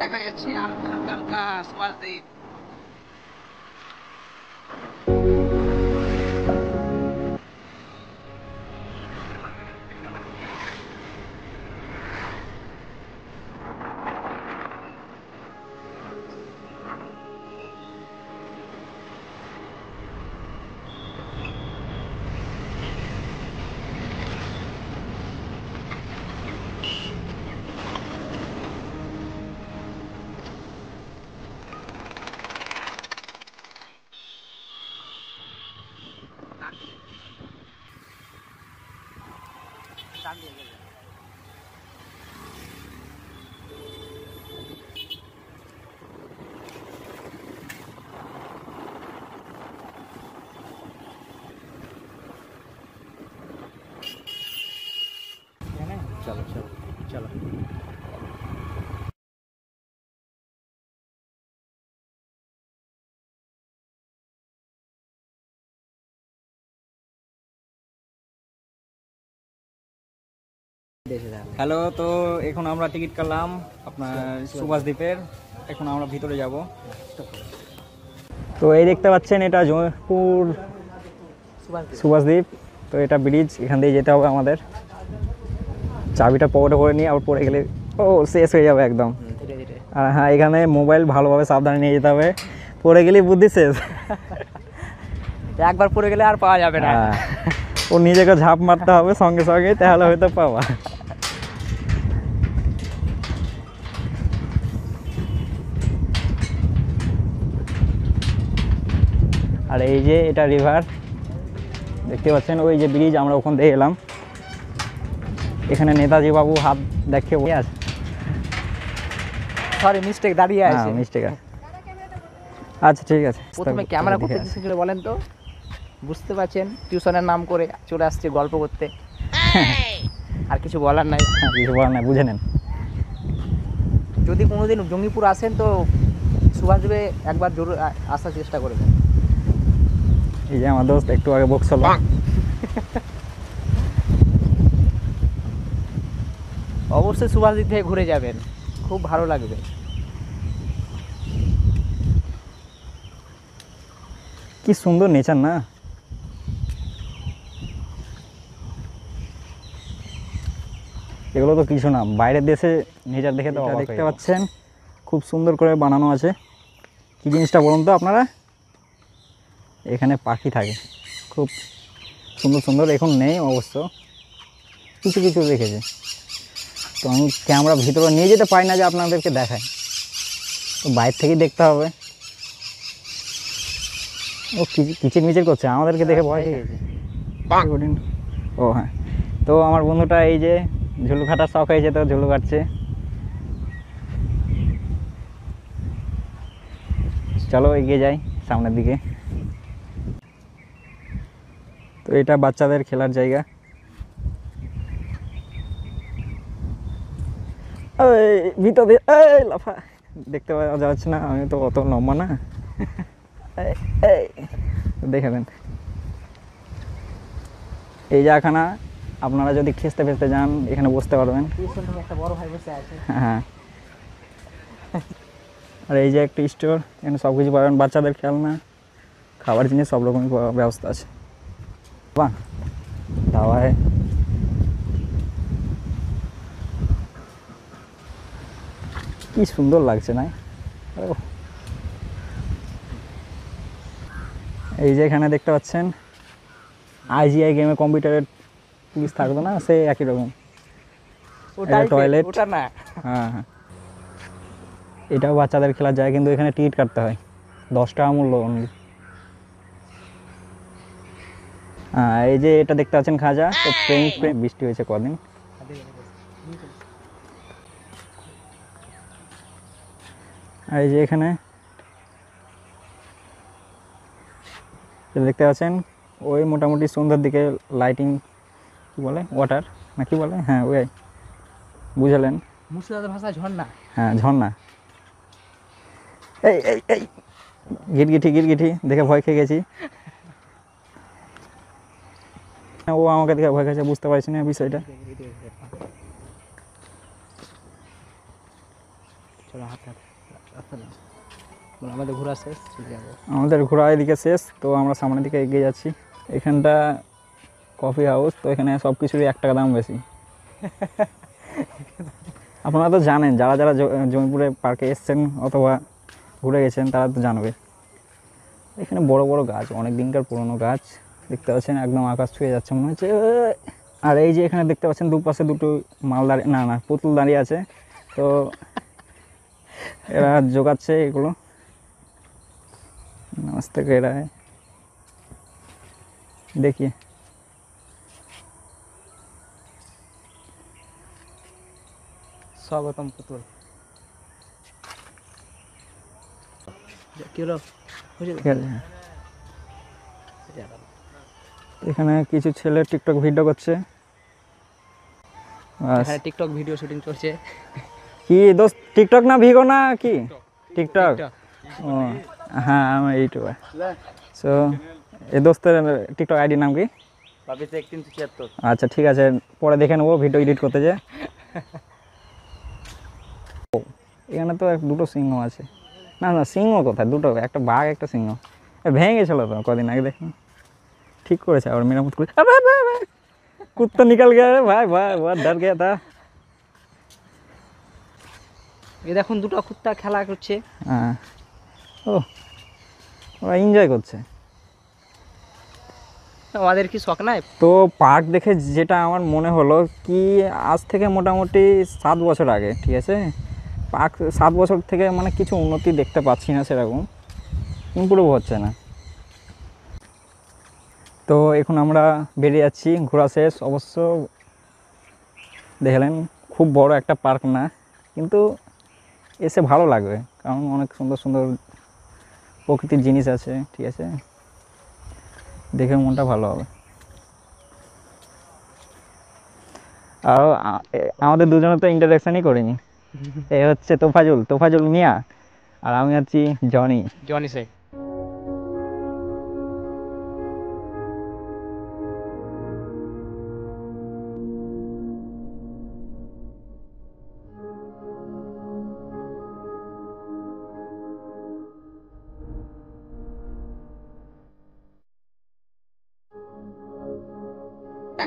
দেখা যাচ্ছে আফগানকার সুভাষদ্বীপ। चलो चलो चलो। হ্যালো, তো এখন আমরা টিকিট কাটলাম আপনার সুভাষদ্বীপের। এখন আমরা ভিতরে যাব। তো এই দেখতে পাচ্ছেন এটা জয়পুর সুভাষদ্বীপ। তো এটা ব্রিজ, এখান দিয়ে যেতে হবে আমাদের। চাবিটা পকেটে করে নিয়ে আবার পড়ে গেলে শেষ হয়ে যাবে একদম। আর হ্যাঁ, এখানে মোবাইল ভালোভাবে সাবধানে নিয়ে যেতে হবে, পড়ে গেলেই বুদ্ধি শেষ। একবার পড়ে গেলে আর পাওয়া যাবে না। ও নিজেকে ঝাঁপ মারতে হবে সঙ্গে সঙ্গে, তাহলে হয়তো পাওয়া। আর এই যে এটা রিভার দেখতে পাচ্ছেন, ওই যে ব্রিজ, আমরা ওখান থেকে এলাম। এখানে নেতাজি বাবু হাত দেখে বসে আছে। সরি, মিস্টেক, দাঁড়িয়ে আছে। মিস্টেক আছে। আচ্ছা ঠিক আছে। প্রথমে ক্যামেরা করতে দিয়েছিল বলেন তো? বুঝতে পারছেন, টিউশনের নাম করে চলে আসছে গল্প করতে। আর কিছু বলার নাই। কিছু বলার নাই, বুঝে নেন। যদি কোনোদিন জঙ্গিপুর আসেন তো সুভাষদ্বীপে একবার জরুর আসার চেষ্টা করবেন। এই যে আমার দোস্ত একটু আগে বকছিল। অবশ্যই সুভাষদ্বীপ থেকে ঘুরে যাবেন, খুব ভালো লাগবে। কি সুন্দর নেচার না? এগুলো তো কিছু না, বাইরের দেশে নেচার দেখে তো দেখতে পাচ্ছেন খুব সুন্দর করে বানানো আছে। কি জিনিসটা বলুন তো আপনারা? এখানে পাখি থাকে খুব সুন্দর সুন্দর, এখন নেই অবশ্য, কিছু কিছু রেখেছে। তো আমি ক্যামেরা ভিতরে নিয়ে যেতে পারি না যে আপনাদেরকে দেখায়, তো বাইরে থেকেই দেখতে হবে। ও কিচির মিচির করছে, আমাদেরকে দেখে ভয় পেয়ে গেছে। ও হ্যাঁ, তো আমার বন্ধুটা এই যে ঝুলু কাটার শখ হয়েছে, তো ঝুলু কাটছে। চলো এগিয়ে যাই সামনের দিকে। তো এটা বাচ্চাদের খেলার জায়গা। ভিতরে লাফা দেখতে পাওয়া যাচ্ছে না, আমি তো অত লম্বা না। দেখে নেন এই জায়গাখানা, আপনারা যদি খেসতে ফেসতে যান এখানে বসতে পারবেন। একটা বড় ভাই বসে আছে। হ্যাঁ, আর এই যে একটা স্টোর, এখানে সব কিছু পাবেন, বাচ্চাদের খেলনা, খাবার জিনিস, সব রকমই ব্যবস্থা আছে। বাহ, ধাবা है। কি সুন্দর লাগছে না? এই যে এখানে দেখতে পাচ্ছেন আইজিআই গেমে কম্পিউটারের পুলিশ থাকতো না, সে একই রকম। টয়লেট। হ্যাঁ হ্যাঁ, এটাও বাচ্চাদের খেলার জায়গা, কিন্তু এখানে টিকিট কাটতে হয়, 10 টাকা মূল্য অনলি। হ্যাঁ, এই যে এটা দেখতে পাচ্ছেন খাজা। তো বৃষ্টি হয়েছে কদিন। আর এই যে এখানে দেখতে পাচ্ছেন, ওই মোটামুটি সন্ধ্যার দিকে লাইটিং, কি বলে, ওয়াটার না কি বলে, হ্যাঁ ওই বুঝলেন, মুর্শিদাবাদের ভাষায় ঝর্ণা। হ্যাঁ ঝর্ণা। এই এই এই গিরগিটি গিরগিটি দেখে ভয় খেয়ে গেছি। ও আমাকে দেখে ভয় খেয়েছে, বুঝতে পারছি না বিষয়টা। আমাদের ঘোরা শেষ, চলে যাবো। আমাদের ঘোরা এদিকে শেষ, তো আমরা সামনের দিকে এগিয়ে যাচ্ছি। এখানটা কফি হাউস, তো এখানে সব কিছুরই 1 টাকা দাম বেশি। আপনারা তো জানেন, যারা যারা জমিপুরে পার্কে এসছেন অথবা ঘুরে গেছেন তারা তো জানবে। এখানে বড় বড় গাছ, অনেক দিনকার পুরনো গাছ দেখতে পাচ্ছেন, একদম আকাশ ছুঁয়ে যাচ্ছে মনে হচ্ছে। আর এই যে এখানে দেখতে পাচ্ছেন দুপাশে দুটো মাল দাঁড়িয়ে, না পুতুল দাঁড়িয়ে আছে, তো এরা জোগাচ্ছে এগুলো। नमस्ते कह रहा है, देखिए स्वागतम पुतुल। কি হলো? ঠিক আছে। এখানে কিছু ছেলে টিকটক ভিডিও করছে। এখানে টিকটক ভিডিও শুটিং চলছে। কি দোস্ত, টিকটক না ভিগো না কি? টিকটক। ও হ্যাঁ, আমি ইউটিউবার। সো এই দোস্তের টিকটক আইডি নাম কি? বাবিতে 1376। আচ্ছা ঠিক আছে, পরে দেখে নেবো ভিডিও এডিট করতে যে। এখানে তো দুটো সিংহ আছে। না না, সিংহ কোথায়? দুটো, একটা বাঘ একটা সিংহ। ভেঙে গেছিলো তো কদিন আগে, দেখুন ঠিক করেছে আবার মেরামত করে। কুত্তা নিকল গেছে ভাই, ভাই বহুত ডর গেয়া থা। এই দেখুন দুটো কুত্তা খেলা করছে। হ্যাঁ, ও ওরা এনজয় করছে। আমাদের কি শখ নাই? তো পার্ক দেখে যেটা আমার মনে হলো কি, আজ থেকে মোটামুটি 7 বছর আগে, ঠিক আছে, পার্ক 7 বছর থেকে মানে কিছু উন্নতি দেখতে পাচ্ছি না, সেরকম ইমপ্রুভ হচ্ছে না। তো এখন আমরা বেরিয়ে যাচ্ছি, ঘোরা শেষ। অবশ্য দেখলেন খুব বড় একটা পার্ক না, কিন্তু এসে ভালো লাগবে, কারণ অনেক সুন্দর সুন্দর প্রকৃতির জিনিস আছে, ঠিক আছে, দেখে মনটা ভালো হবে। আর আমাদের দুজনে তো ইন্টারঅ্যাকশনই করিনি। এ হচ্ছে তোফাজুল মিয়া, আর আমি হচ্ছি Johnny Sheikh.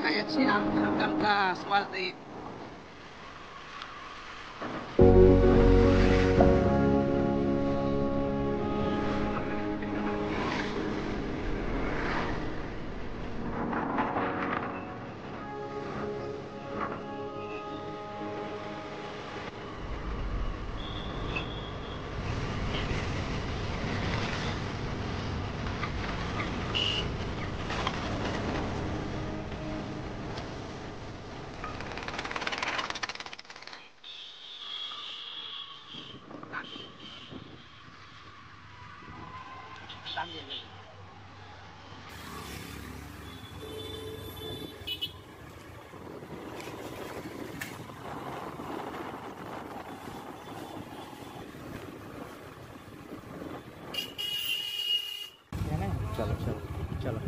Kaya siya hanggang ka swerte. চলো চলো চলো।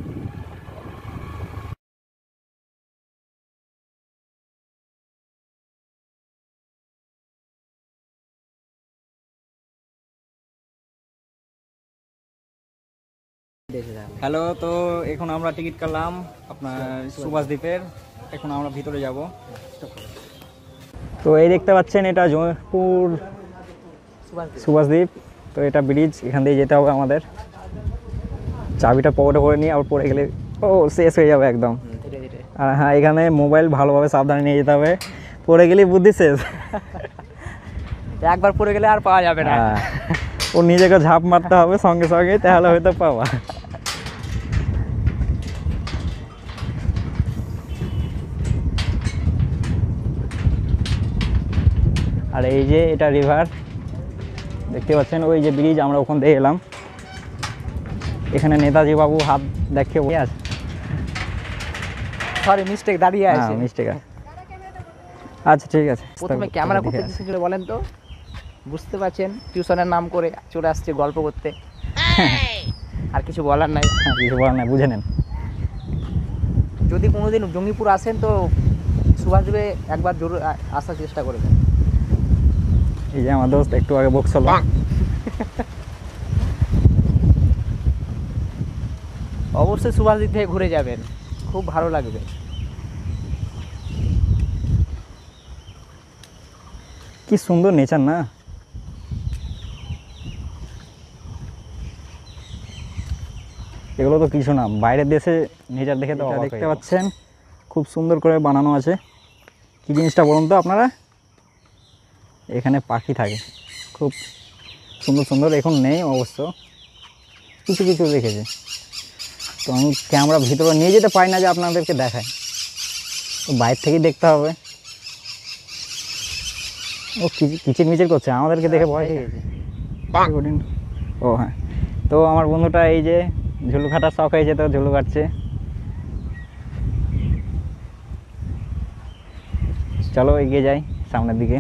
হ্যালো, তো এখন আমরা টিকিট কাটলাম আপনার সুভাষদ্বীপের। এখন আমরা ভিতরে যাব। তো এই দেখতে পাচ্ছেন, এটা জয়পুর সুভাষদ্বীপ। তো এটা ব্রিজ, এখান দিয়ে যেতে হবে আমাদের। চাবিটা পকেটে করে নিয়ে আবার পড়ে গেলে শেষ হয়ে যাবে একদম। আর হ্যাঁ, এখানে মোবাইল ভালোভাবে সাবধানে নিয়ে যেতে হবে, পড়ে গেলেই বুদ্ধি শেষ। একবার পড়ে গেলে আর পাওয়া যাবে না। ও নিজেকে ঝাঁপ মারতে হবে সঙ্গে সঙ্গে, তাহলে হয়তো পাওয়া। আর এই যে এটা রিভার দেখতে পাচ্ছেন, ওই যে ব্রিজ, আমরা ওখান থেকে এলাম। এখানে নেতাজি বাবু হাত দেখে বসে আছে। সরি, মিস্টেক, দাঁড়িয়ে আছে। মিস্টেক আছে। আচ্ছা ঠিক আছে। প্রথমে ক্যামেরা করতে শিখলে বলেন তো, বুঝতে পারছেন, টিউশনের নাম করে চলে আসছে গল্প করতে। আর কিছু বলার নাই। কিছু বলার নাই, বুঝে নেন। যদি কোনোদিন জঙ্গিপুর আসেন তো সুভাষদ্বীপে একবার জরুর আসার চেষ্টা করবেন। এই যে আমার দোস্ত একটু আগে বকছিল। অবশ্যই সুভাষ দিক থেকে ঘুরে যাবেন, খুব ভালো লাগবে। কি সুন্দর নেচার না? এগুলো তো কিছু না, বাইরের দেশে নেচার দেখে তো দেখতে পাচ্ছেন খুব সুন্দর করে বানানো আছে। কি জিনিসটা বলুন তো আপনারা? এখানে পাখি থাকে খুব সুন্দর সুন্দর, এখন নেই অবশ্য, কিছু কিছু রেখেছে। তো আমি ক্যামেরা ভিতরে নিয়ে যেতে পারি না যে আপনাদেরকে দেখায়, তো বাইরে থেকেই দেখতে হবে। ও কিচির মিচির করছে, আমাদেরকে দেখে ভয় পেয়ে গেছে। ও হ্যাঁ, তো আমার বন্ধুটা এই যে ঝুলু কাটার শখ হয়েছে, তো ঝুলু কাটছে। চলো এগিয়ে যাই সামনের দিকে।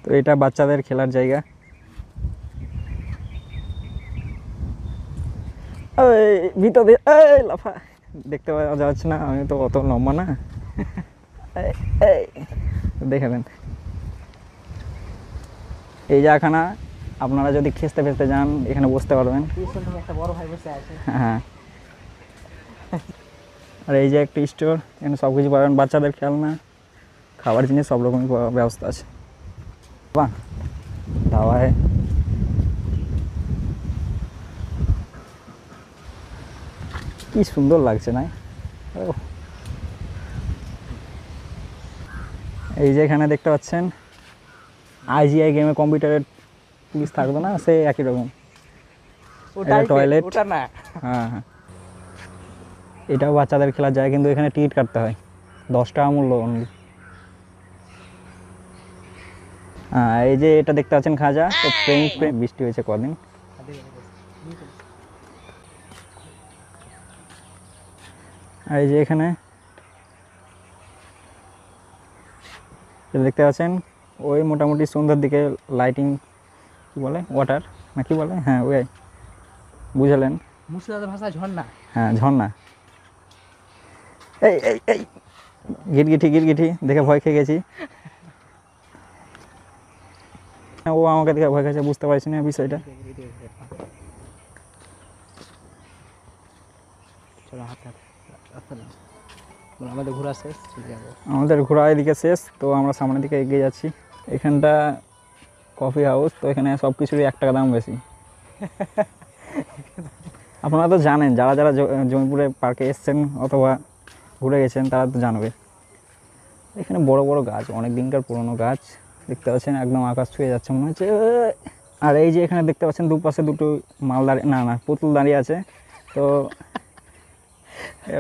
তো এটা বাচ্চাদের খেলার জায়গা। ভিতরে লাফা দেখতে পাওয়া যাচ্ছে না, আমি তো অত লম্বা না। দেখে নেন এই জায়গাখানা, আপনারা যদি খেসতে ফেসতে যান এখানে বসতে পারবেন। একটা বড় ভাই বসে আছে। হ্যাঁ, আর এই যে একটা স্টোর, এখানে সব কিছু পাবেন, বাচ্চাদের খেলনা, খাবার জিনিস সব রকমই ব্যবস্থা আছে। বাহ, ধাবা है। কি সুন্দর লাগছে না? এই যে এখানে দেখতে পাচ্ছেন আইজিআই গেমে কম্পিউটারের পুলিশ থাকতো না, সে একই রকম। টয়লেট। ওটা না। হ্যাঁ হ্যাঁ, এটাও বাচ্চাদের খেলার জায়গা, কিন্তু এখানে টিকিট কাটতে হয়, 10 টাকা মূল্য অনলি। হ্যাঁ, এই যে এটা দেখতে পাচ্ছেন খাজা, তো বৃষ্টি হয়েছে কদিন। আর এই যে এখানে দেখতে পাচ্ছেন ওই মোটামুটি সন্ধ্যার দিকে লাইটিং, কি বলে ওয়াটার না কি বলে, হ্যাঁ ওই বুঝলেন, মুর্শিদাবাদের ভাষায় ঝর্ণা। হ্যাঁ ঝর্ণা। এই এই এই গিরগিটি গিরগিটি দেখে ভয় খেয়ে গেছি। ও আমাকে দেখে ভয় খেয়েছে, বুঝতে পারছি না বিষয়টা। চলো আমাদের ঘোরা শেষ, আমাদের ঘোরা এদিকে শেষ, তো আমরা সামনের দিকে এগিয়ে যাচ্ছি। এখানটা কফি হাউস, তো এখানে সব কিছুরই 1 টাকা দাম বেশি। আপনারা তো জানেন, যারা যারা জমিপুরে পার্কে এসছেন অথবা ঘুরে গেছেন তারা তো জানবে। এখানে বড় বড় গাছ, অনেক দিনকার পুরনো গাছ দেখতে পাচ্ছেন, একদম আকাশ ছুঁয়ে যাচ্ছে মনে হচ্ছে। আর এই যে এখানে দেখতে পাচ্ছেন দুপাশে দুটো মাল দাঁড়িয়ে, না পুতুল দাঁড়িয়ে আছে। তো